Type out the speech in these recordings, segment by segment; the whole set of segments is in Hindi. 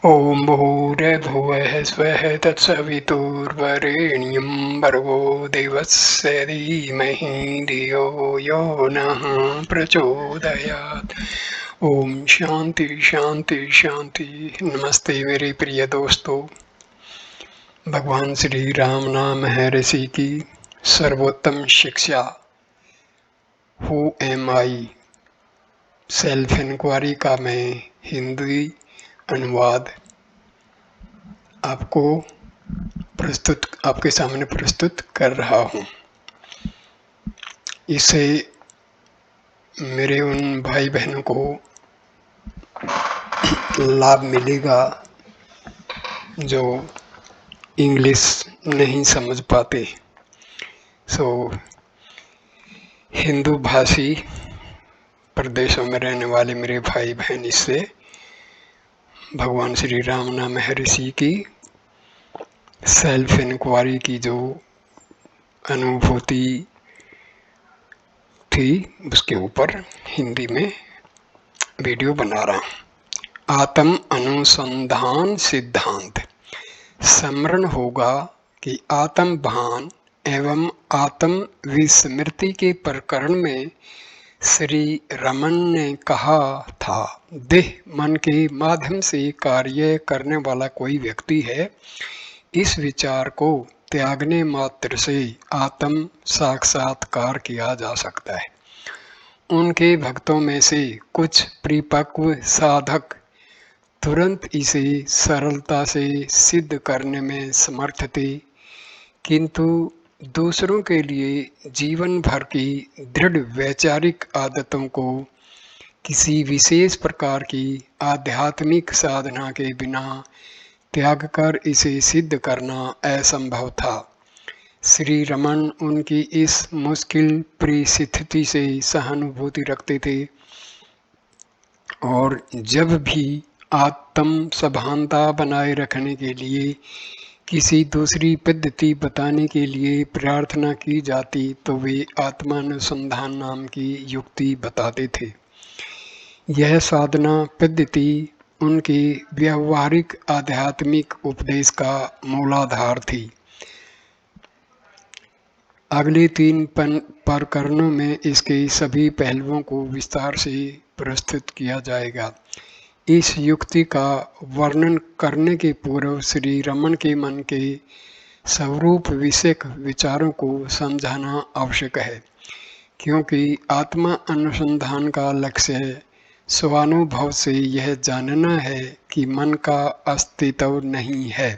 ॐ भूर्भुवः स्वः तत्सवितुर्वरेण्यं भर्गो देवस्य धीमहि धियो यो नः प्रचोदयात्। ओम शांति शांति शांति। नमस्ते मेरे प्रिय दोस्तों। भगवान श्री राम नाम है ऋषि की सर्वोत्तम शिक्षा। Who am I self inquiry का मैं हिंदी अनुवाद आपके सामने प्रस्तुत कर रहा हूँ। इससे मेरे उन भाई बहनों को लाभ मिलेगा जो इंग्लिश नहीं समझ पाते। हिंदू भाषी प्रदेशों में रहने वाले मेरे भाई बहन इससे भगवान श्री राम नाम ऋषि की सेल्फ इंक्वायरी की जो अनुभूति थी उसके ऊपर हिंदी में वीडियो बना रहा हूँ। आत्म अनुसंधान सिद्धांत स्मरण होगा कि आत्म भान एवं आत्म विस्मृति के प्रकरण में श्री रमन ने कहा था, देह मन के माध्यम से कार्य करने वाला कोई व्यक्ति है। इस विचार को त्यागने मात्र से आत्म साक्षात्कार किया जा सकता है। उनके भक्तों में से कुछ परिपक्व साधक तुरंत इसे सरलता से सिद्ध करने में समर्थ थे, किंतु दूसरों के लिए जीवन भर की दृढ़ वैचारिक आदतों को किसी विशेष प्रकार की आध्यात्मिक साधना के बिना त्याग कर इसे सिद्ध करना असंभव था। श्री रमन उनकी इस मुश्किल परिस्थिति से सहानुभूति रखते थे और जब भी आत्म सभानता बनाए रखने के लिए किसी दूसरी पद्धति बताने के लिए प्रार्थना की जाती तो वे आत्मानुसंधान नाम की युक्ति बताते थे। यह साधना पद्धति उनके व्यावहारिक आध्यात्मिक उपदेश का मूलाधार थी। अगले 3 प्रकरणों में इसके सभी पहलुओं को विस्तार से प्रस्तुत किया जाएगा। इस युक्ति का वर्णन करने के पूर्व श्री रमन के मन के स्वरूप विषयक विचारों को समझाना आवश्यक है, क्योंकि आत्मा अनुसंधान का लक्ष्य स्वानुभव से यह जानना है कि मन का अस्तित्व नहीं है।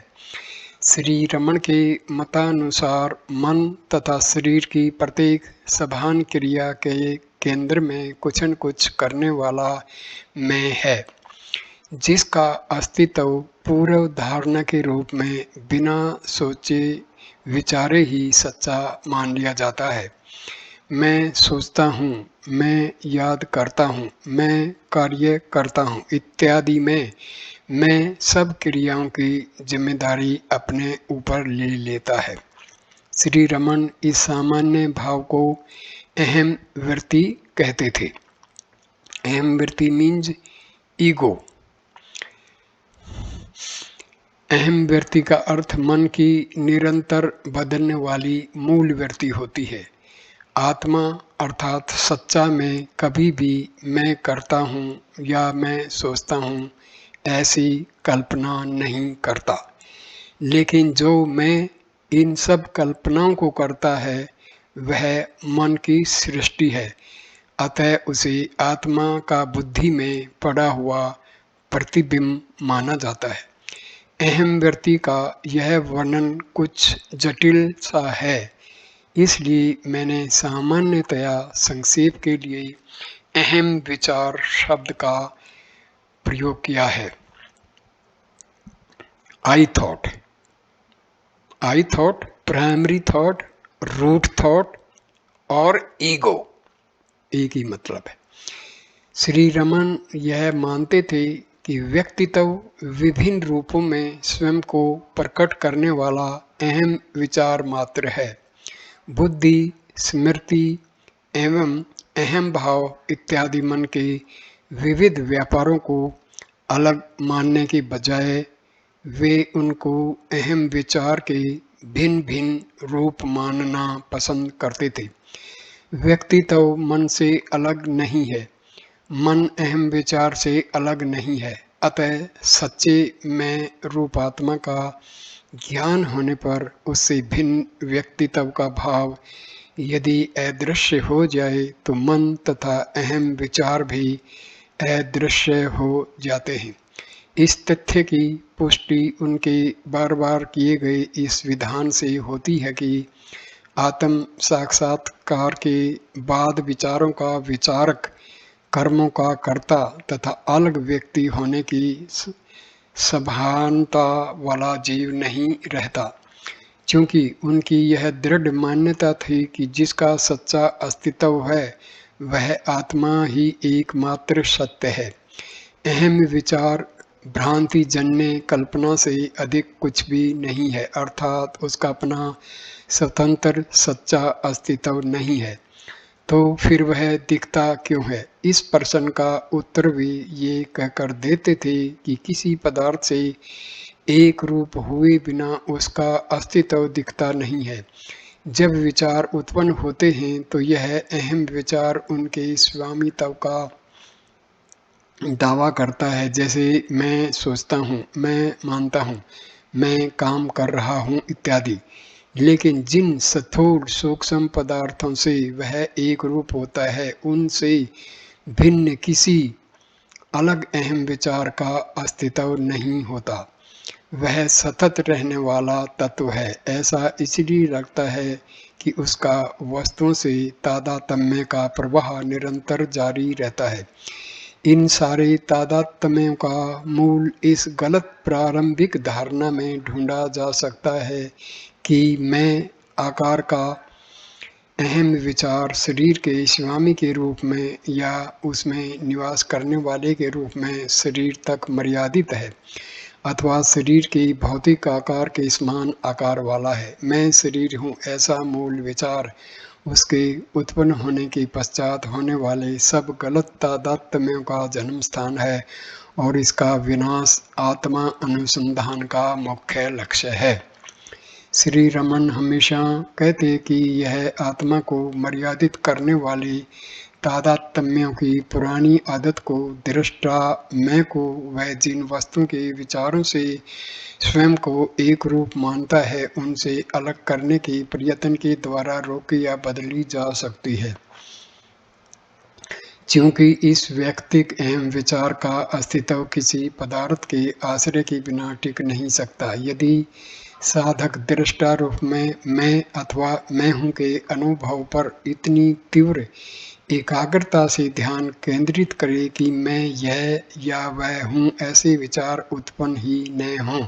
श्री रमन के मतानुसार मन तथा शरीर की प्रत्येक सभान क्रिया के केंद्र में कुछ न कुछ करने वाला मैं है, जिसका अस्तित्व पूर्व धारणा के रूप में बिना सोचे विचारे ही सच्चा मान लिया जाता है। मैं सोचता हूँ, मैं याद करता हूँ, मैं कार्य करता हूँ इत्यादि में मैं सब क्रियाओं की जिम्मेदारी अपने ऊपर ले लेता है। श्री रमन इस सामान्य भाव को अहम वृत्ति कहते थे। अहम वृत्ति मीन्स ईगो। अहम वृत्ति का अर्थ मन की निरंतर बदलने वाली मूल वृत्ति होती है। आत्मा अर्थात सच्चा में कभी भी मैं करता हूँ या मैं सोचता हूँ ऐसी कल्पना नहीं करता, लेकिन जो मैं इन सब कल्पनाओं को करता है वह मन की सृष्टि है। अतः उसे आत्मा का बुद्धि में पड़ा हुआ प्रतिबिंब माना जाता है। अहम व्यक्ति का यह वर्णन कुछ जटिल सा है, इसलिए मैंने सामान्यतया संक्षेप के लिए अहम विचार शब्द का प्रयोग किया है। I thought, primary thought, root thought और ईगो एक ही मतलब है। श्री रमन यह मानते थे कि व्यक्तित्व विभिन्न रूपों में स्वयं को प्रकट करने वाला अहम विचार मात्र है। बुद्धि, स्मृति एवं अहम भाव इत्यादि मन के विविध व्यापारों को अलग मानने के बजाय वे उनको अहम विचार के भिन्न-भिन्न रूप मानना पसंद करते थे। व्यक्ति तो मन से अलग नहीं है, मन अहम विचार से अलग नहीं है। अतः सच्चे मैं रूपात्मा का ज्ञान होने पर उससे भिन्न व्यक्तित्व का भाव यदि अदृश्य हो जाए तो मन तथा अहम विचार भी अदृश्य हो जाते हैं। इस तथ्य की पुष्टि उनके बार-बार किए गए इस विधान से होती है कि आत्म साक्षात्कार के बाद विचारों का विचारक, कर्मों का कर्ता तथा अलग व्यक्ति होने की सभानता वाला जीव नहीं रहता, क्योंकि उनकी यह दृढ़ मान्यता थी कि जिसका सच्चा अस्तित्व है वह आत्मा ही एकमात्र सत्य है। अहम विचार भ्रांति जन्य कल्पना से अधिक कुछ भी नहीं है, अर्थात उसका अपना स्वतंत्र सच्चा अस्तित्व नहीं है। तो फिर वह दिखता क्यों है? इस प्रश्न का उत्तर भी ये कहकर देते थे कि किसी पदार्थ से एक रूप हुए बिना उसका अस्तित्व दिखता नहीं है। जब विचार उत्पन्न होते हैं तो यह अहम विचार उनके स्वामित्व का दावा करता है, जैसे मैं सोचता हूँ, मैं मानता हूँ, मैं काम कर रहा हूँ इत्यादि। लेकिन जिन स्थूल सूक्ष्म पदार्थों से वह एक रूप होता है, उनसे भिन्न किसी अलग अहम विचार का अस्तित्व नहीं होता। वह सतत रहने वाला तत्व है। ऐसा इसलिए लगता है कि उसका वस्तुओं से तादात्म्य का प्रवाह निरंतर जारी रहता है। इन सारे तादात्म्यों का मूल इस गलत प्रारंभिक धारणा में ढूंढा जा सकता है कि मैं आकार का अहम विचार शरीर के स्वामी के रूप में या उसमें निवास करने वाले के रूप में शरीर तक मर्यादित है, अथवा शरीर के भौतिक आकार के समान आकार वाला है। मैं शरीर हूँ, ऐसा मूल विचार उसके उत्पन्न होने के पश्चात होने वाले सब गलत तादात्म्यों का जन्म स्थान है और इसका विनाश आत्मा अनुसंधान का मुख्य लक्ष्य है। श्री रमन हमेशा कहते कि यह आत्मा को मर्यादित करने वाली तादात्म्यों की पुरानी आदत को, दृष्टा मैं को वह जिन वस्तुओं के विचारों से स्वयं को एक रूप मानता है, उनसे अलग करने के प्रयत्न के द्वारा रोकी या बदली जा सकती है। क्योंकि इस व्यक्तिक अहम विचार का अस्तित्व किसी पदार्थ के आश्रय के बिना टिक नहीं सकता। यदि साधक दृष्टा रूप में मैं अथवा मैं हूँ के अनुभव पर इतनी तीव्र एकाग्रता से ध्यान केंद्रित करे कि मैं यह या वह हूँ ऐसे विचार उत्पन्न ही न हों,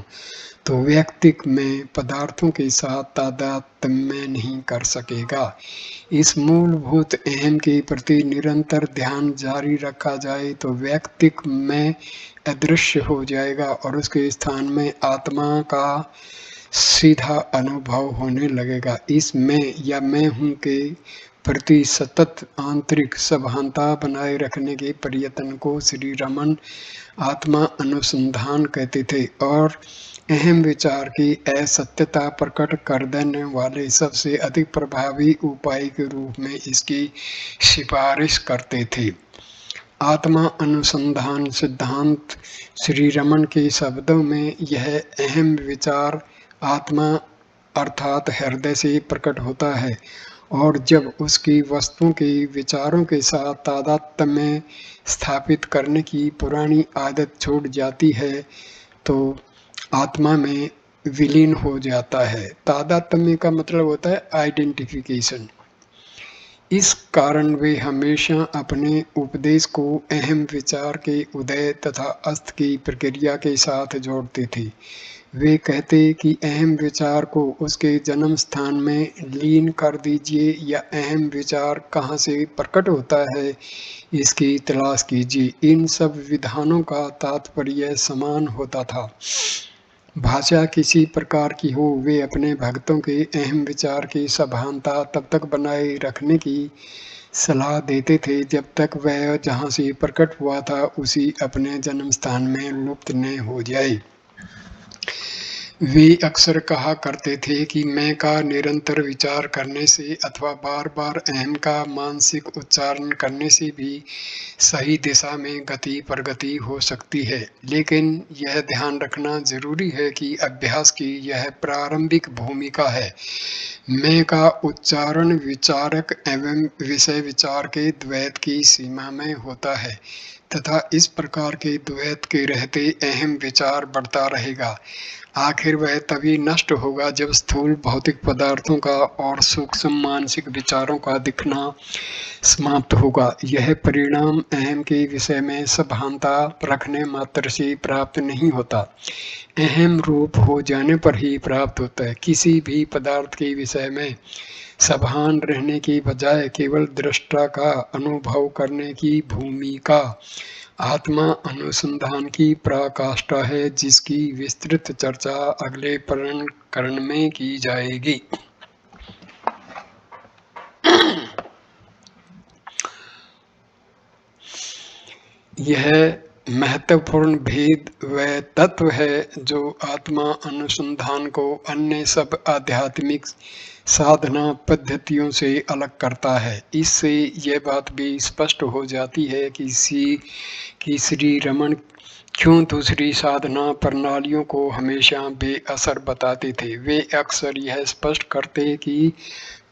तो व्यक्तिक में पदार्थों के साथ तादात्म्य नहीं कर सकेगा। इस मूलभूत अहम के प्रति निरंतर ध्यान जारी रखा जाए तो व्यक्तिक में अदृश्य हो जाएगा और उसके स्थान में आत्मा का सीधा अनुभव होने लगेगा। इस मैं या मैं हूँ के प्रति सतत आंतरिक सभानता बनाए रखने के प्रयत्न को श्री रमन आत्मा अनुसंधान कहते थे और अहम विचार की असत्यता प्रकट कर देने वाले सबसे अधिक प्रभावी उपाय के रूप में इसकी सिफारिश करते थे। आत्मा अनुसंधान सिद्धांत श्री रमन के शब्दों में यह अहम विचार आत्मा अर्थात हृदय से प्रकट होता है और जब उसकी वस्तुओं के विचारों के साथ तादात्म्य स्थापित करने की पुरानी आदत छूट जाती है तो आत्मा में विलीन हो जाता है। तादात्म्य का मतलब होता है आइडेंटिफिकेशन। इस कारण वे हमेशा अपने उपदेश को अहम विचार के उदय तथा अस्त की प्रक्रिया के साथ जोड़ते थे। वे कहते कि अहम विचार को उसके जन्म स्थान में लीन कर दीजिए या अहम विचार कहाँ से प्रकट होता है इसकी तलाश कीजिए। इन सब विधानों का तात्पर्य समान होता था। भाषा किसी प्रकार की हो, वे अपने भक्तों के अहम विचार की सभानता तब तक बनाए रखने की सलाह देते थे जब तक वह जहाँ से प्रकट हुआ था उसी अपने जन्म स्थान में लुप्त न हो जाए। वे अक्सर कहा करते थे कि मैं का निरंतर विचार करने से अथवा बार-बार अहम का मानसिक उच्चारण करने से भी सही दिशा में गति प्रगति हो सकती है, लेकिन यह ध्यान रखना जरूरी है कि अभ्यास की यह प्रारंभिक भूमिका है। मैं का उच्चारण विचारक एवं विषय विचार के द्वैत की सीमा में होता है तथा इस प्रकार के द्वैत के रहते अहम विचार बढ़ता रहेगा। आखिर वह तभी नष्ट होगा जब स्थूल भौतिक पदार्थों का और सूक्ष्म मानसिक विचारों का दिखना समाप्त होगा। यह परिणाम अहम के विषय में सभानता रखने मात्र से प्राप्त नहीं होता, अहम रूप हो जाने पर ही प्राप्त होता है। किसी भी पदार्थ के विषय में सभान रहने की बजाय केवल दृष्टा का अनुभव करने की भूमिका आत्मा अनुसंधान की पराकाष्ठा है, जिसकी विस्तृत चर्चा अगले प्रकरण में की जाएगी। यह महत्वपूर्ण भेद वह तत्व है जो आत्मा अनुसंधान को अन्य सब आध्यात्मिक साधना पद्धतियों से अलग करता है। इससे यह बात भी स्पष्ट हो जाती है कि श्री रमन क्यों दूसरी साधना प्रणालियों को हमेशा बेअसर बताते थे। वे अक्सर यह स्पष्ट करते कि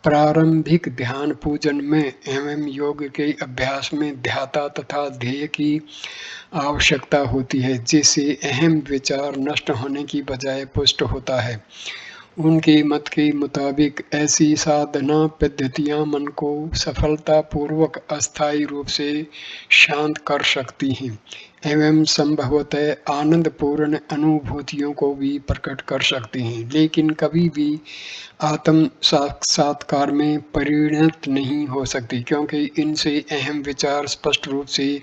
प्रारंभिक ध्यान पूजन में एवं योग के अभ्यास में ध्याता तथा ध्येय की आवश्यकता होती है, जिससे अहम विचार नष्ट होने की बजाय पुष्ट होता है। उनके मत के मुताबिक ऐसी साधना पद्धतियां मन को सफलतापूर्वक अस्थायी रूप से शांत कर सकती हैं एवं संभवतः आनंदपूर्ण अनुभूतियों को भी प्रकट कर सकती हैं, लेकिन कभी भी आत्म साक्षात्कार में परिणत नहीं हो सकती, क्योंकि इनसे अहम विचार स्पष्ट रूप से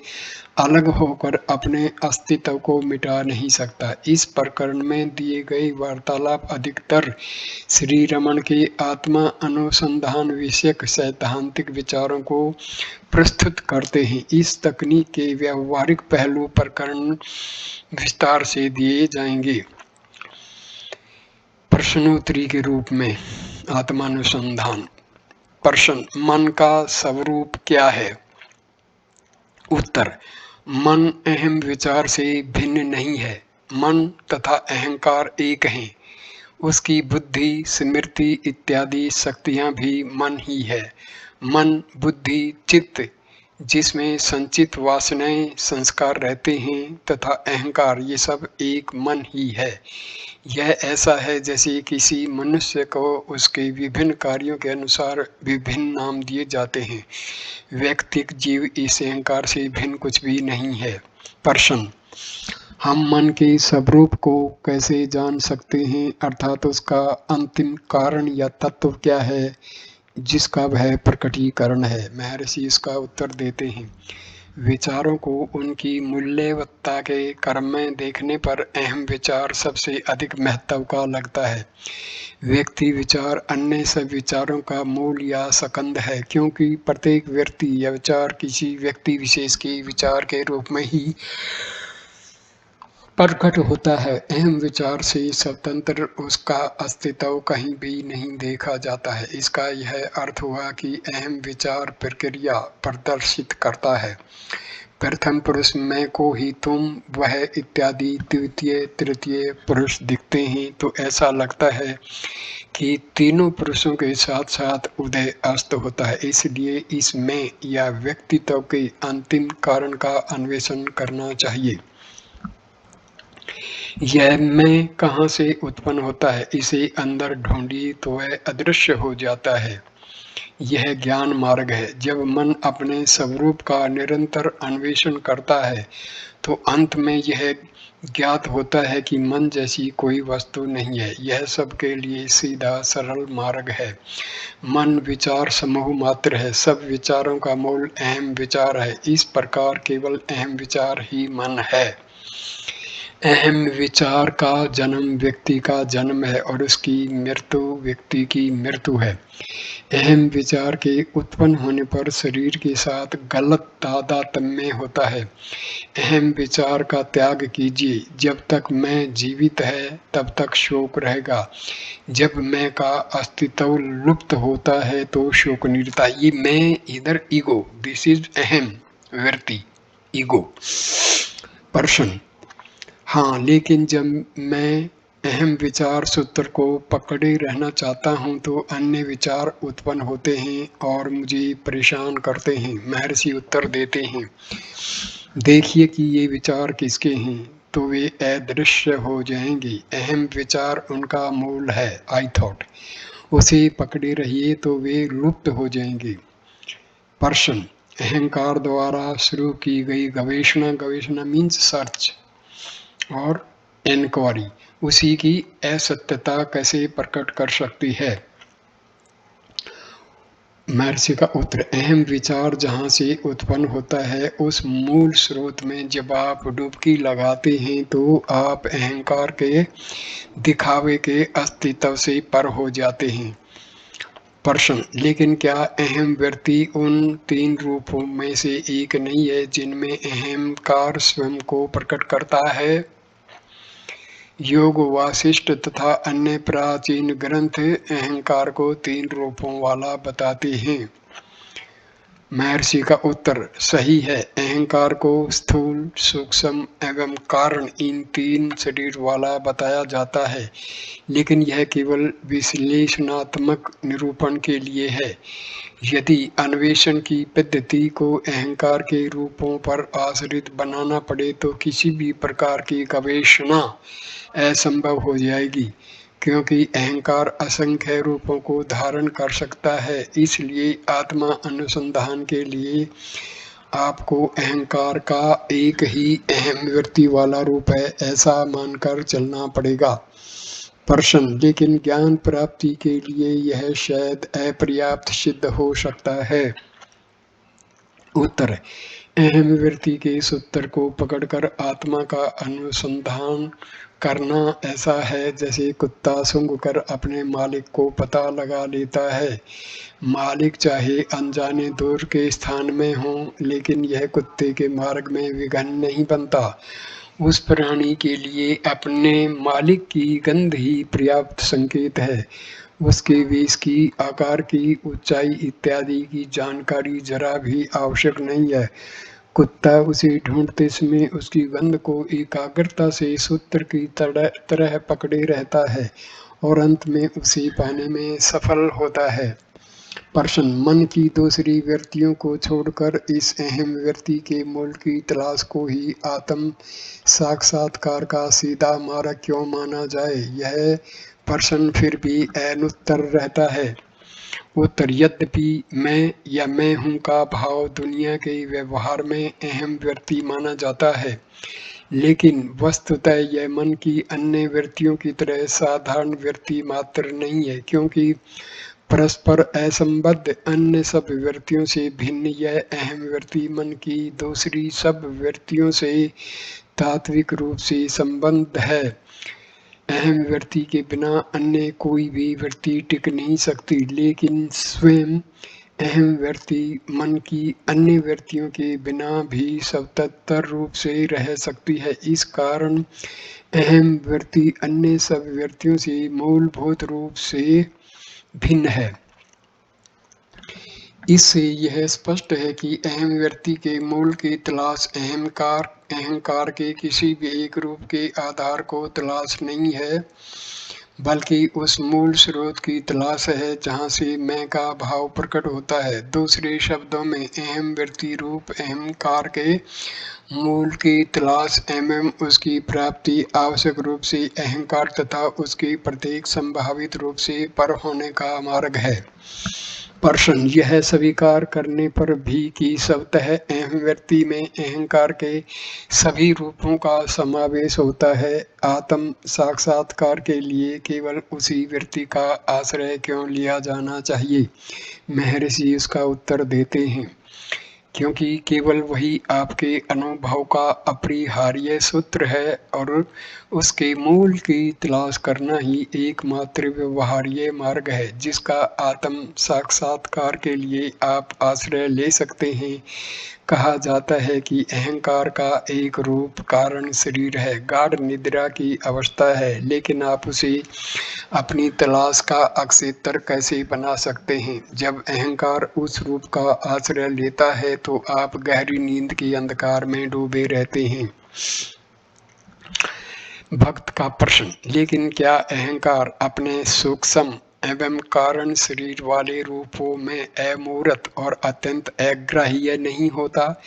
अलग होकर अपने अस्तित्व को मिटा नहीं सकता। इस प्रकरण में दिए गए वार्तालाप अधिकतर श्री रमन के आत्मा अनुसंधान विषयक सैद्धांतिक विचारों को प्रस्तुत करते हैं। इस तकनीक के व्यावहारिक पहलू प्रकरण विस्तार से दिए जाएंगे। प्रश्नोत्तरी के रूप में आत्मानुसंधान। प्रश्न: मन का स्वरूप क्या है? उत्तर: मन अहम विचार से भिन्न नहीं है। मन तथा अहंकार एक हैं। उसकी बुद्धि, स्मृति इत्यादि शक्तियां भी मन ही है। मन, बुद्धि, चित्त जिसमें संचित वासनाएं संस्कार रहते हैं तथा अहंकार, ये सब एक मन ही है। यह ऐसा है जैसे किसी मनुष्य को उसके विभिन्न कार्यों के अनुसार विभिन्न नाम दिए जाते हैं। व्यक्तिक जीव इस अहंकार से भिन्न कुछ भी नहीं है। प्रश्न: हम मन के स्वरूप को कैसे जान सकते हैं, अर्थात उसका अंतिम कारण या तत्व क्या है जिसका वह प्रकटीकरण है? महर्षि इसका उत्तर देते हैं: विचारों को उनकी मूल्यवत्ता के क्रम में देखने पर अहम विचार सबसे अधिक महत्व का लगता है। व्यक्ति विचार अन्य सब विचारों का मूल या स्कंद है, क्योंकि प्रत्येक व्यक्ति या विचार किसी व्यक्ति विशेष के विचार के रूप में ही प्रकट होता है। अहम विचार से स्वतंत्र उसका अस्तित्व कहीं भी नहीं देखा जाता है। इसका यह अर्थ हुआ कि अहम विचार प्रक्रिया प्रदर्शित करता है। प्रथम पुरुष मैं को ही तुम, वह इत्यादि द्वितीय तृतीय पुरुष दिखते हैं तो ऐसा लगता है कि तीनों पुरुषों के साथ साथ उदय अस्त होता है। इसलिए इस मैं या व्यक्तित्व के अंतिम कारण का अन्वेषण करना चाहिए। यह मैं कहाँ से उत्पन्न होता है, इसे अंदर ढूंढिए तो वह अदृश्य हो जाता है। यह ज्ञान मार्ग है। जब मन अपने स्वरूप का निरंतर अन्वेषण करता है तो अंत में यह ज्ञात होता है कि मन जैसी कोई वस्तु नहीं है। यह सबके लिए सीधा सरल मार्ग है। मन विचार समूह मात्र है। सब विचारों का मूल अहम विचार है। इस प्रकार केवल अहम विचार ही मन है। अहम विचार का जन्म व्यक्ति का जन्म है और उसकी मृत्यु व्यक्ति की मृत्यु है। अहम विचार के उत्पन्न होने पर शरीर के साथ गलत तादात्म्य होता है। अहम विचार का त्याग कीजिए। जब तक मैं जीवित है तब तक शोक रहेगा। जब मैं का अस्तित्व लुप्त होता है तो शोक नहीं रहता। ये मैं इधर ईगो, दिस इज अहम व्यक्ति, ईगो पर्सन। हाँ, लेकिन जब मैं अहम विचार सूत्र को पकड़े रहना चाहता हूँ तो अन्य विचार उत्पन्न होते हैं और मुझे परेशान करते हैं। महर्षि उत्तर देते हैं, देखिए कि ये विचार किसके हैं, तो वे अदृश्य हो जाएंगे। अहम विचार उनका मूल है, आई थॉट। उसे पकड़े रहिए तो वे लुप्त हो जाएंगे। पर्सन, अहंकार द्वारा शुरू की गई गवेषणा, गवेषणा मीन्स सर्च और इंक्वायरी, उसी की असत्यता कैसे प्रकट कर सकती है। महर्षि का उत्तर, अहम विचार जहाँ से उत्पन्न होता है उस मूल स्रोत में जब आप डुबकी लगाते हैं तो आप अहंकार के दिखावे के अस्तित्व से पर हो जाते हैं। पर्सन, लेकिन क्या अहम व्यक्ति उन 3 रूपों में से एक नहीं है जिनमें अहंकार स्वयं को प्रकट करता है। योग, वासिष्ठ तथा अन्य प्राचीन ग्रंथ अहंकार को 3 रूपों वाला बताते हैं। महर्षि का उत्तर, सही है। अहंकार को स्थूल, सूक्ष्म एवं कारण, इन 3 शरीर वाला बताया जाता है, लेकिन यह केवल विश्लेषणात्मक निरूपण के लिए है। यदि अन्वेषण की पद्धति को अहंकार के रूपों पर आश्रित बनाना पड़े तो किसी भी प्रकार की गवेषणा असंभव हो जाएगी, क्योंकि अहंकार असंख्य रूपों को धारण कर सकता है। इसलिए आत्मा अनुसंधान के लिए आपको अहंकार का एक ही अहम व्यक्ति वाला रूप है ऐसा मानकर चलना पड़ेगा। पर्सन, लेकिन ज्ञान प्राप्ति के लिए यह शायद अपर्याप्त सिद्ध हो सकता है। उत्तर, अहम व्यक्ति के सूत्र को पकड़कर आत्मा का अनुसंधान करना ऐसा है जैसे कुत्ता सूंघकर अपने मालिक को पता लगा लेता है। मालिक चाहे अनजाने दूर के स्थान में हो, लेकिन यह कुत्ते के मार्ग में विघ्न नहीं बनता। उस प्राणी के लिए अपने मालिक की गंध ही पर्याप्त संकेत है। उसके वेश की, आकार की, ऊंचाई इत्यादि की जानकारी जरा भी आवश्यक नहीं है। कुत्ता उसे ढूंढते समय उसकी गंध को एकाग्रता से सूत्र की तरह पकड़े रहता है और अंत में उसे पाने में सफल होता है। पर्सन, मन की दूसरी वृत्तियों को छोड़कर इस अहम वृत्ति के मूल की तलाश को ही आत्म साक्षात्कार का सीधा मार्ग क्यों माना जाए, यह प्रश्न फिर भी अनुत्तर रहता है। उत्तर, यद्यपि मैं या मैं हूँ का भाव दुनिया के व्यवहार में अहम वृत्ति माना जाता है, लेकिन वस्तुतः यह मन की अन्य वृत्तियों की तरह साधारण वृत्ति मात्र नहीं है, क्योंकि परस्पर असंबद्ध अन्य सब वृत्तियों से भिन्न यह अहम वृत्ति मन की दूसरी सब वृत्तियों से तात्विक रूप से संबद्ध है। अहम वृत्ति के बिना अन्य कोई भी वृत्ति टिक नहीं सकती, लेकिन स्वयं अहम वृत्ति मन की अन्य वृत्तियों के बिना भी स्वतंत्र रूप से रह सकती है। इस कारण अहम वृत्ति अन्य सब वृत्तियों से मूलभूत रूप से भिन्न है। इससे यह स्पष्ट है कि अहम व्यक्ति के मूल की तलाश अहंकार के किसी भी एक रूप के आधार को तलाश नहीं है, बल्कि उस मूल स्रोत की तलाश है जहाँ से मैं का भाव प्रकट होता है। दूसरे शब्दों में अहम व्यक्ति रूप अहंकार के मूल की तलाश एवं उसकी प्राप्ति आवश्यक रूप से अहंकार तथा उसके प्रत्येक संभावित रूप से पर होने का मार्ग है। पर्सन, यह स्वीकार करने पर भी कि स्वतः अहम व्यक्ति में अहंकार के सभी रूपों का समावेश होता है, आत्म साक्षात्कार के लिए केवल उसी व्यक्ति का आश्रय क्यों लिया जाना चाहिए। महर्षि इसका उत्तर देते हैं, क्योंकि केवल वही आपके अनुभव का अपरिहार्य सूत्र है और उसके मूल की तलाश करना ही एकमात्र व्यवहार्य मार्ग है जिसका आत्म साक्षात्कार के लिए आप आश्रय ले सकते हैं। कहा जाता है कि अहंकार का एक रूप कारण शरीर है, गाढ़ निद्रा की अवस्था है, लेकिन आप उसे अपनी तलाश का अक्षेत्र कैसे बना सकते हैं? जब अहंकार उस रूप का आश्रय लेता है तो आप गहरी नींद के अंधकार में डूबे रहते हैं। भक्त का प्रश्न, लेकिन क्या अहंकार अपने सूक्ष्म एवं कारण शरीर वाले रूपों में अमूर्त और अत्यंत अग्राह्य नहीं होता,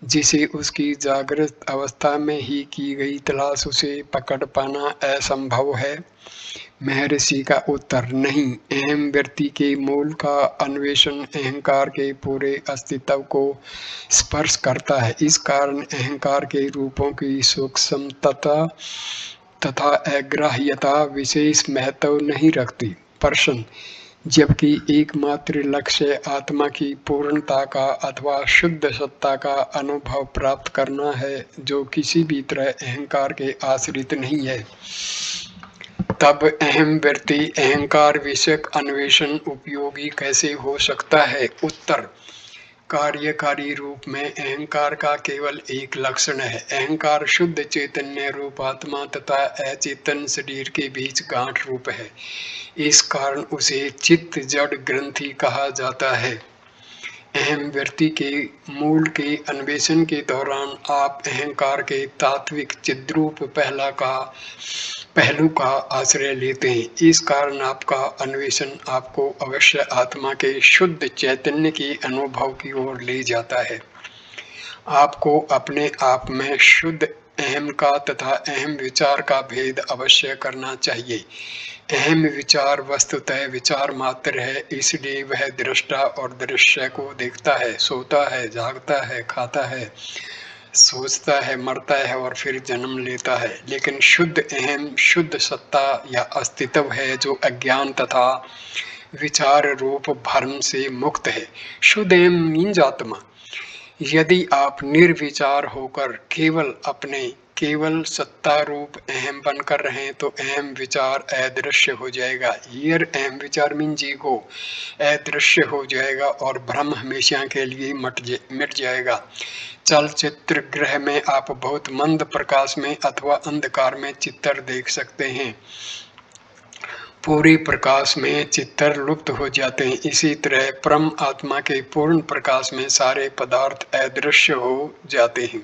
जिसे उसकी जागृत अवस्था में ही की गई तलाश उसे पकड़ पाना असंभव है? महर्षि का उत्तर, नहीं। अहम व्यक्ति के मूल का अन्वेषण अहंकार के पूरे अस्तित्व को स्पर्श करता है। इस कारण अहंकार के रूपों की सूक्ष्मता तथा अग्राह्यता विशेष महत्व नहीं रखती। प्रश्न, जबकि एकमात्र लक्ष्य आत्मा की पूर्णता का अथवा शुद्ध सत्ता का अनुभव प्राप्त करना है जो किसी भी तरह अहंकार के आश्रित नहीं है, तब अहम व्यक्ति अहंकार विषयक अन्वेषण उपयोगी कैसे हो सकता है? उत्तर, कार्यकारी रूप में अहंकार का केवल एक लक्षण है। अहंकार शुद्ध चैतन्य रूप आत्मा तथा अचेतन शरीर के बीच गांठ रूप है। इस कारण उसे चित्त जड़ ग्रंथि कहा जाता है। अहम व्यक्ति के मूल के अन्वेषण के दौरान आप अहंकार के तात्विक चिद्रूप पहलू का आश्रय लेते हैं। इस कारण आपका अन्वेषण आपको अवश्य आत्मा के शुद्ध चैतन्य के अनुभव की ओर ले जाता है। आपको अपने आप में शुद्ध अहम का तथा अहम विचार का भेद अवश्य करना चाहिए। अहम विचार वस्तुतः विचार मात्र है, इसलिए वह दृष्टा और दृश्य को देखता है, सोता है, जागता है, खाता है, सोचता है, मरता है और फिर जन्म लेता है। लेकिन शुद्ध अहम शुद्ध सत्ता या अस्तित्व है जो अज्ञान तथा विचार रूप भ्रम से मुक्त है। शुद्ध अहम मीन्स आत्मा। यदि आप निर्विचार होकर केवल सत्ता रूप अहम बनकर रहें तो अहम विचार अदृश्य हो जाएगा। हियर अहम विचार मीन्स ईगो अदृश्य हो जाएगा और भ्रम हमेशा के लिए मिट जाएगा। चलचित्र गृह में आप बहुत मंद प्रकाश में अथवा अंधकार में चित्र देख सकते हैं। पूरे प्रकाश में चित्र लुप्त हो जाते हैं। इसी तरह परम आत्मा के पूर्ण प्रकाश में सारे पदार्थ अदृश्य हो जाते हैं।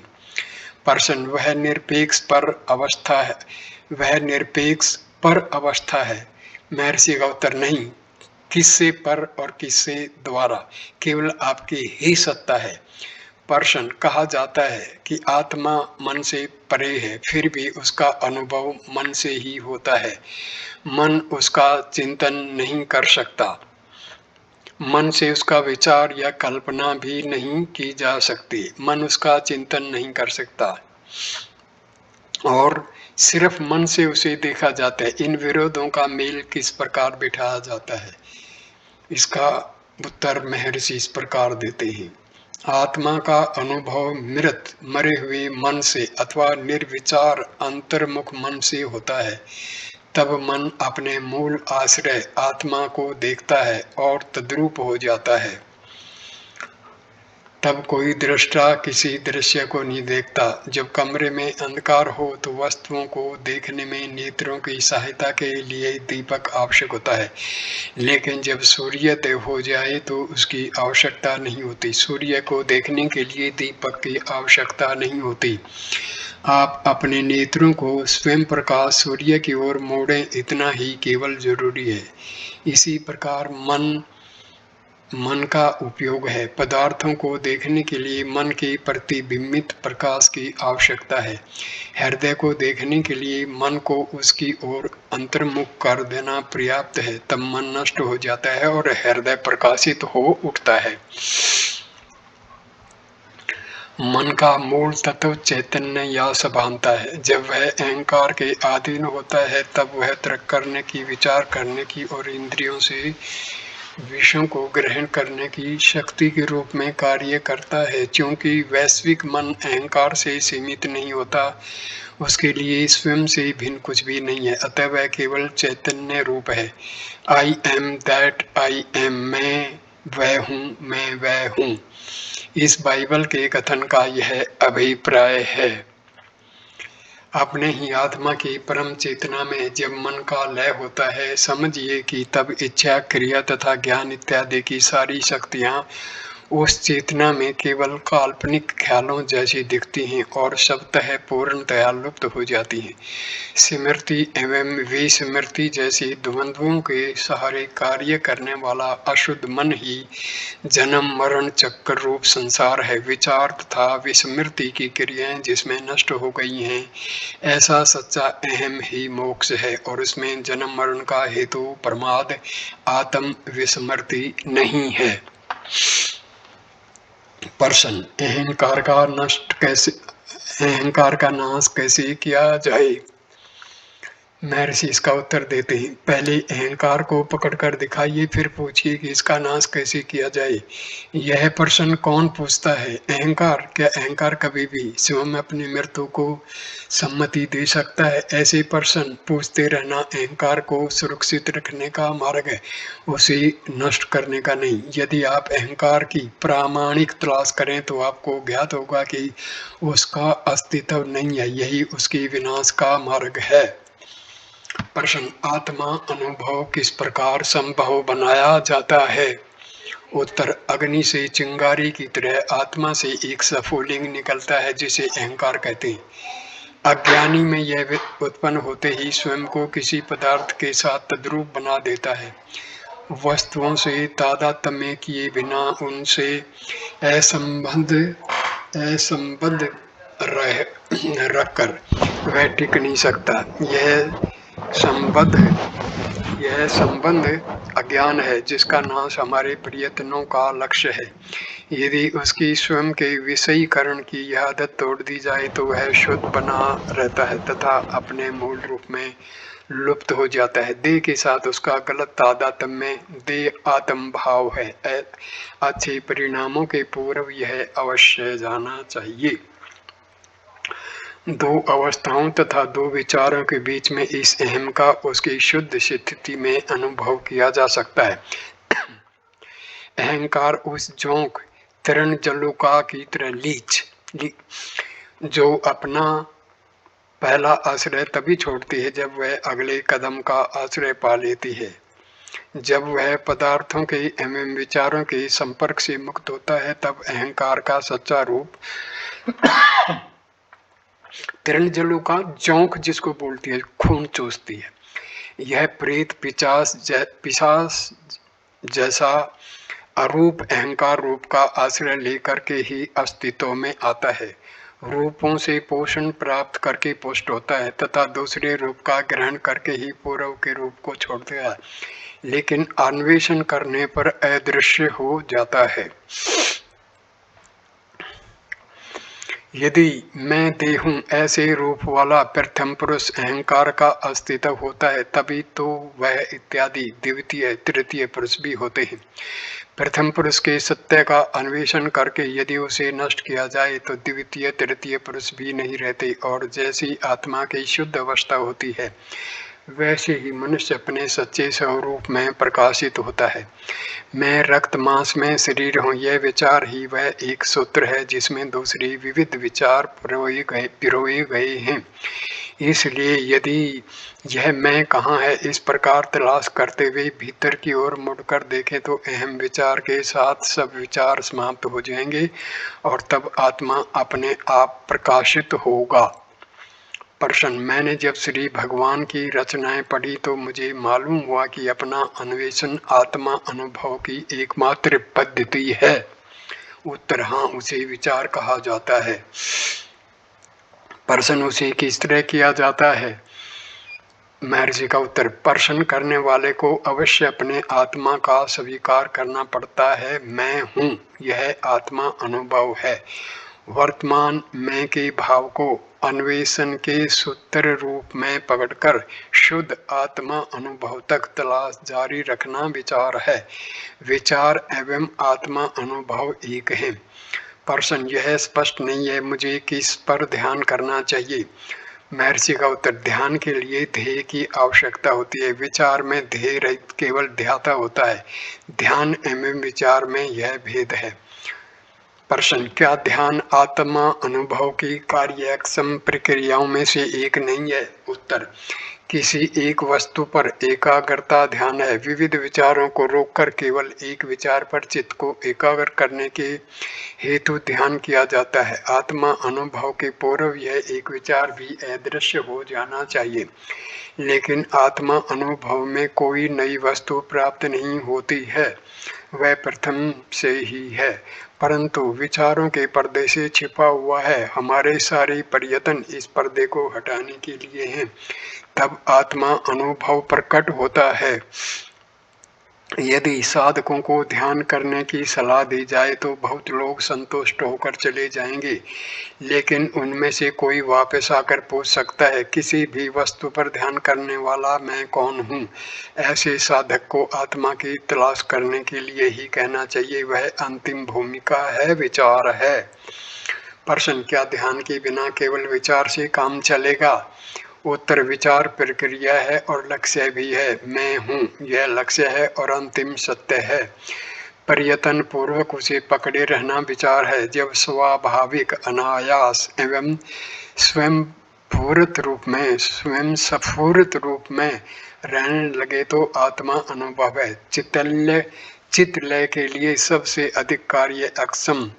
प्रश्न, वह निरपेक्ष पर अवस्था है? महर्षि का उत्तर, नहीं। किससे पर और किससे द्वारा? केवल आपकी ही सत्ता है। प्रश्न, कहा जाता है कि आत्मा मन से परे है, फिर भी उसका अनुभव मन से ही होता है। मन उसका चिंतन नहीं कर सकता। मन से उसका विचार या कल्पना भी नहीं की जा सकती। मन उसका चिंतन नहीं कर सकता और सिर्फ मन से उसे देखा जाता है। इन विरोधों का मेल किस प्रकार बिठाया जाता है? इसका उत्तर महर्षि इस प्रकार देते हैं। आत्मा का अनुभव मरे हुए मन से अथवा निर्विचार अंतर्मुख मन से होता है। तब मन अपने मूल आश्रय आत्मा को देखता है और तद्रूप हो जाता है। तब कोई दृष्टा किसी दृश्य को नहीं देखता। जब कमरे में अंधकार हो तो वस्तुओं को देखने में नेत्रों की सहायता के लिए दीपक आवश्यक होता है, लेकिन जब सूर्योदय हो जाए तो उसकी आवश्यकता नहीं होती। सूर्य को देखने के लिए दीपक की आवश्यकता नहीं होती। आप अपने नेत्रों को स्वयं प्रकाश सूर्य की ओर मोड़ें, इतना ही केवल जरूरी है। इसी प्रकार मन का उपयोग है। पदार्थों को देखने के लिए मन के प्रतिबिंबित प्रकाश की आवश्यकता है। हृदय को देखने के लिए मन को उसकी ओर अंतर्मुख कर देना पर्याप्त है। तब मन नष्ट हो जाता है और हृदय प्रकाशित हो उठता है। मन का मूल तत्व चैतन्य या सभानता है। जब वह अहंकार के अधीन होता है तब वह तर्क करने की, विचार करने की और इंद्रियों से विषयों को ग्रहण करने की शक्ति के रूप में कार्य करता है। क्योंकि वैश्विक मन अहंकार से सीमित नहीं होता, उसके लिए स्वयं से भिन्न कुछ भी नहीं है, अतः वह केवल चैतन्य रूप है। I am that I am, मैं वह हूँ, मैं वह हूँ। इस बाइबल के कथन का यह अभिप्राय है। अपने ही आत्मा की परम चेतना में जब मन का लय होता है, समझिए कि तब इच्छा, क्रिया तथा ज्ञान इत्यादि की सारी शक्तियाँ उस चेतना में केवल काल्पनिक ख्यालों जैसी दिखती हैं और शब्दतः पूर्णतया लुप्त हो जाती हैं। स्मृति एवं विस्मृति जैसी द्वंद्वों के सहारे कार्य करने वाला अशुद्ध मन ही जन्म मरण चक्र रूप संसार है। विचार तथा विस्मृति की क्रियाएं जिसमें नष्ट हो गई हैं, ऐसा सच्चा अहम ही मोक्ष है और उसमें जन्म मरण का हेतु प्रमाद आत्म विस्मृति नहीं है। प्रश्न, अहंकार का नाश कैसे किया जाए? महर्षि इसका उत्तर देते हैं, पहले अहंकार को पकड़कर दिखाइए, फिर पूछिए कि इसका नाश कैसे किया जाए। यह प्रश्न कौन पूछता है? अहंकार। क्या अहंकार कभी भी स्वयं अपनी मृत्यु को सम्मति दे सकता है? ऐसे प्रश्न पूछते रहना अहंकार को सुरक्षित रखने का मार्ग है, उसे नष्ट करने का नहीं। यदि आप अहंकार की प्रामाणिक तलाश करें तो आपको ज्ञात होगा कि उसका अस्तित्व नहीं है, यही उसके विनाश का मार्ग है। प्रश्न, आत्मा अनुभव किस प्रकार संभव बनाया जाता है? उत्तर, अग्नि से चिंगारी की तरह आत्मा से एक स्फुलिंग निकलता है जिसे अहंकार कहते हैं। अज्ञानी में यह उत्पन्न होते ही स्वयं को किसी पदार्थ के साथ तद्रूप बना देता है। वस्तुओं से तादात्म्य किए बिना उनसे असंबद्ध रखकर वह टिक नहीं सकता। यह संबंध अज्ञान है जिसका नाश हमारे प्रयत्नों का लक्ष्य है। यदि उसकी स्वयं के विषयीकरण की यह आदत तोड़ दी जाए तो वह शुद्ध बना रहता है तथा अपने मूल रूप में लुप्त हो जाता है। देह के साथ उसका गलत तादात्म्य देह आत्म भाव है। अच्छे परिणामों के पूर्व यह अवश्य जाना चाहिए। दो अवस्थाओं तथा दो विचारों के बीच में इस अहम का उसकी शुद्ध स्थिति में अनुभव किया जा सकता है। अहंकार उस जोंक तरण जलुका की तरह लीच जो अपना पहला आश्रय तभी छोड़ती है जब वह अगले कदम का आश्रय पा लेती है। जब वह पदार्थों के एवं विचारों के संपर्क से मुक्त होता है तब अहंकार का सच्चा रूप तिरंजलु का जोंक जिसको बोलती है, खून चूसती है। यह प्रेत पिशाच जैसा अरूप अहंकार रूप का आश्रय लेकर के ही अस्तित्व में आता है। रूपों से पोषण प्राप्त करके पुष्ट होता है तथा दूसरे रूप का ग्रहण करके ही पूर्व के रूप को छोड़ता है, लेकिन अन्वेषण करने पर अदृश्य हो जाता है। यदि मैं देहूं ऐसे रूप वाला प्रथम पुरुष अहंकार का अस्तित्व होता है, तभी तो वह इत्यादि द्वितीय तृतीय पुरुष भी होते हैं। प्रथम पुरुष के सत्य का अन्वेषण करके यदि उसे नष्ट किया जाए तो द्वितीय तृतीय पुरुष भी नहीं रहते और जैसी आत्मा की शुद्ध अवस्था होती है वैसे ही मनुष्य अपने सच्चे स्वरूप में प्रकाशित होता है। मैं रक्त मांस में शरीर हूँ, यह विचार ही वह एक सूत्र है जिसमें दूसरे विविध विचार पिरोए गए हैं। इसलिए यदि यह मैं कहाँ है इस प्रकार तलाश करते हुए भीतर की ओर मुड़कर देखें तो अहम विचार के साथ सब विचार समाप्त हो जाएंगे और तब आत्मा अपने आप प्रकाशित होगा। प्रश्न, मैंने जब श्री भगवान की रचनाएं पढ़ी तो मुझे मालूम हुआ कि अपना अन्वेषण आत्मा अनुभव की एकमात्र पद्धति है। उत्तर, हाँ, उसे विचार कहा जाता है। प्रश्न, उसे किस तरह किया जाता है? महर्षि का उत्तर, प्रश्न करने वाले को अवश्य अपने आत्मा का स्वीकार करना पड़ता है। मैं हूँ, यह आत्मा अनुभव है। वर्तमान मैं के भाव को अन्वेषण के सूत्र रूप में पकड़कर शुद्ध आत्मा अनुभव तक तलाश जारी रखना विचार है। विचार एवं आत्मा अनुभव एक है। प्रश्न, यह स्पष्ट नहीं है मुझे किस पर ध्यान करना चाहिए। महर्षि का उत्तर, ध्यान के लिए ध्येय की आवश्यकता होती है। विचार में ध्येय रहित केवल ध्याता होता है। ध्यान एवं विचार में यह भेद है। प्रश्न, क्या ध्यान आत्मा अनुभव की कार्यक्षम प्रक्रियाओं में से एक नहीं है। उत्तर, किसी एक वस्तु पर एकाग्रता ध्यान है। विविध विचारों को रोककर केवल एक विचार पर चित्त को एकाग्र करने के हेतु ध्यान किया जाता है। आत्मा अनुभव के पूर्व यह एक विचार भी अदृश्य हो जाना चाहिए, लेकिन आत्मा अनुभव में कोई नई वस्तु प्राप्त नहीं होती है, वह प्रथम से ही है, परंतु विचारों के पर्दे से छिपा हुआ है। हमारे सारे प्रयत्न इस पर्दे को हटाने के लिए हैं, तब आत्मा अनुभव प्रकट होता है। यदि साधकों को ध्यान करने की सलाह दी जाए तो बहुत लोग संतुष्ट होकर चले जाएंगे, लेकिन उनमें से कोई वापस आकर पूछ सकता है, किसी भी वस्तु पर ध्यान करने वाला मैं कौन हूँ। ऐसे साधक को आत्मा की तलाश करने के लिए ही कहना चाहिए, वह अंतिम भूमिका है, विचार है। प्रश्न, क्या ध्यान के बिना केवल विचार से काम चलेगा। उत्तर, विचार प्रक्रिया है और लक्ष्य भी है। मैं हूँ यह लक्ष्य है और अंतिम सत्य है। प्रयत्न पूर्वक उसे पकड़े रहना विचार है। जब स्वाभाविक, अनायास एवं स्वयं स्फूर्त रूप में रहने लगे तो आत्मा अनुभव है। चित्त लय के लिए सबसे अधिक कार्य अक्षम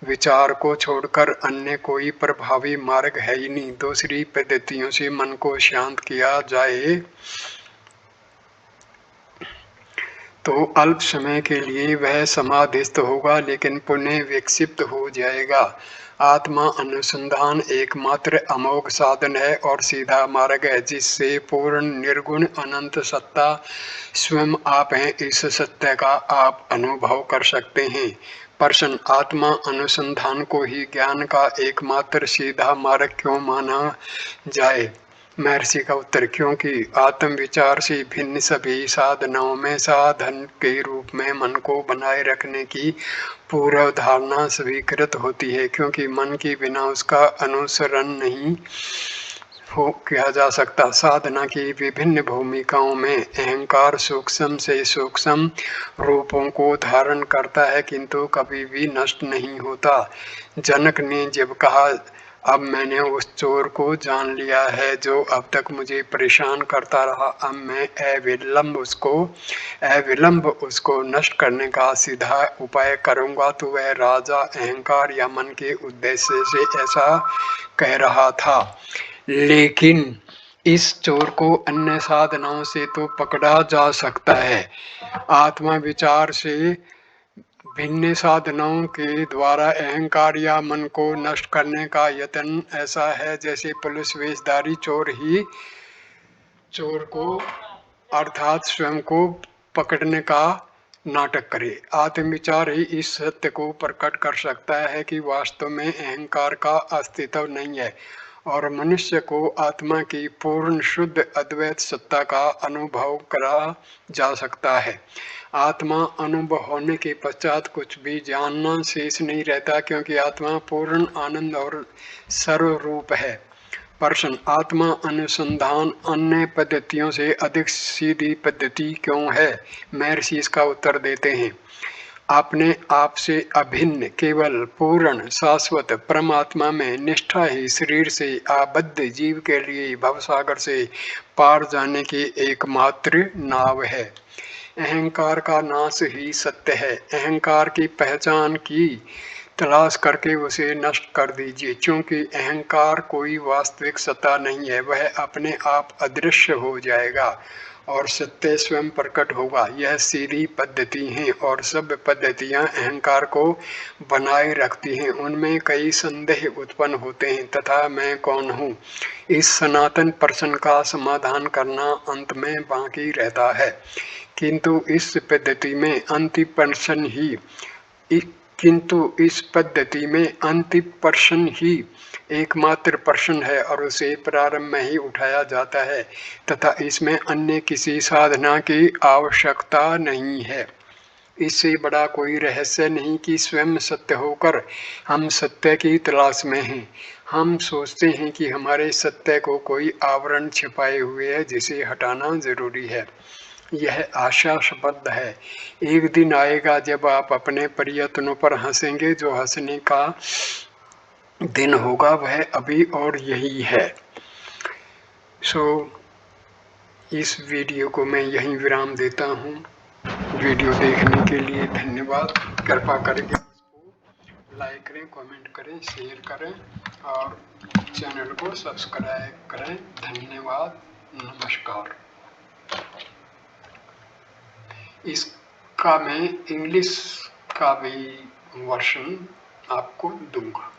विचार को छोड़कर अन्य कोई प्रभावी मार्ग है ही नहीं। दूसरी पद्धतियों से मन को शांत किया जाए तो अल्प समय के लिए वह समाधिस्थ होगा, लेकिन पुनः विक्षिप्त हो जाएगा। आत्मा अनुसंधान एकमात्र अमोघ साधन है और सीधा मार्ग है, जिससे पूर्ण निर्गुण अनंत सत्ता स्वयं आप हैं, इस सत्य का आप अनुभव कर सकते हैं। प्रश्न, आत्मा अनुसंधान को ही ज्ञान का एकमात्र सीधा मार्ग क्यों माना जाए। महर्षि का उत्तर, क्योंकि आत्म विचार से भिन्न सभी साधनों में साधन के रूप में मन को बनाए रखने की पूर्व धारणा स्वीकृत होती है, क्योंकि मन के बिना उसका अनुसरण नहीं किया जा सकता। साधना की विभिन्न भूमिकाओं में अहंकार सूक्ष्म से सूक्ष्म रूपों को धारण करता है, किंतु कभी भी नष्ट नहीं होता। जनक ने जब कहा, अब मैंने उस चोर को जान लिया है जो अब तक मुझे परेशान करता रहा, अब मैं अविलंब उसको नष्ट करने का सीधा उपाय करूंगा, तो वह राजा अहंकार या मन के उद्देश्य से ऐसा कह रहा था। लेकिन इस चोर को अन्य साधनाओं से तो पकड़ा जा सकता है। आत्मा विचार से भिन्न साधनों के द्वारा अहंकार या मन को नष्ट करने का यत्न ऐसा है जैसे पुलिस वेशधारी चोर ही चोर को अर्थात स्वयं को पकड़ने का नाटक करे। आत्मविचार ही इस सत्य को प्रकट कर सकता है कि वास्तव में अहंकार का अस्तित्व नहीं है और मनुष्य को आत्मा की पूर्ण शुद्ध अद्वैत सत्ता का अनुभव करा जा सकता है। आत्मा अनुभव होने के पश्चात कुछ भी जानना शेष नहीं रहता, क्योंकि आत्मा पूर्ण आनंद और सर्वरूप है। प्रश्न, आत्मा अनुसंधान अन्य पद्धतियों से अधिक सीधी पद्धति क्यों है। महर्षि इसका उत्तर देते हैं, अपने आप से अभिन्न केवल पूर्ण शाश्वत परमात्मा में निष्ठा ही शरीर से आबद्ध जीव के लिए भवसागर से पार जाने की एकमात्र नाव है। अहंकार का नाश ही सत्य है। अहंकार की पहचान की तलाश करके उसे नष्ट कर दीजिए, क्योंकि अहंकार कोई वास्तविक सत्ता नहीं है, वह अपने आप अदृश्य हो जाएगा और सत्य स्वयं प्रकट होगा। यह सीधी पद्धति है और सब पद्धतियां अहंकार को बनाए रखती हैं। उनमें कई संदेह उत्पन्न होते हैं तथा मैं कौन हूँ, इस सनातन प्रश्न का समाधान करना अंत में बाकी रहता है। किंतु इस पद्धति में अंतिम प्रश्न ही किंतु इस पद्धति में अंतिम प्रश्न ही एकमात्र प्रश्न है और उसे प्रारंभ में ही उठाया जाता है तथा इसमें अन्य किसी साधना की आवश्यकता नहीं है। इससे बड़ा कोई रहस्य नहीं कि स्वयं सत्य होकर हम सत्य की तलाश में हैं। हम सोचते हैं कि हमारे सत्य को कोई आवरण छिपाए हुए है जिसे हटाना जरूरी है। यह आशास्पद है। एक दिन आएगा जब आप अपने प्रयत्नों पर हंसेंगे। जो हंसने का दिन होगा वह अभी और यही है। इस वीडियो को मैं यहीं विराम देता हूँ। वीडियो देखने के लिए धन्यवाद। कृपा करके इसको लाइक करें, कमेंट करें, शेयर करें और चैनल को सब्सक्राइब करें। धन्यवाद, नमस्कार। इसका मैं इंग्लिश का भी वर्जन आपको दूंगा।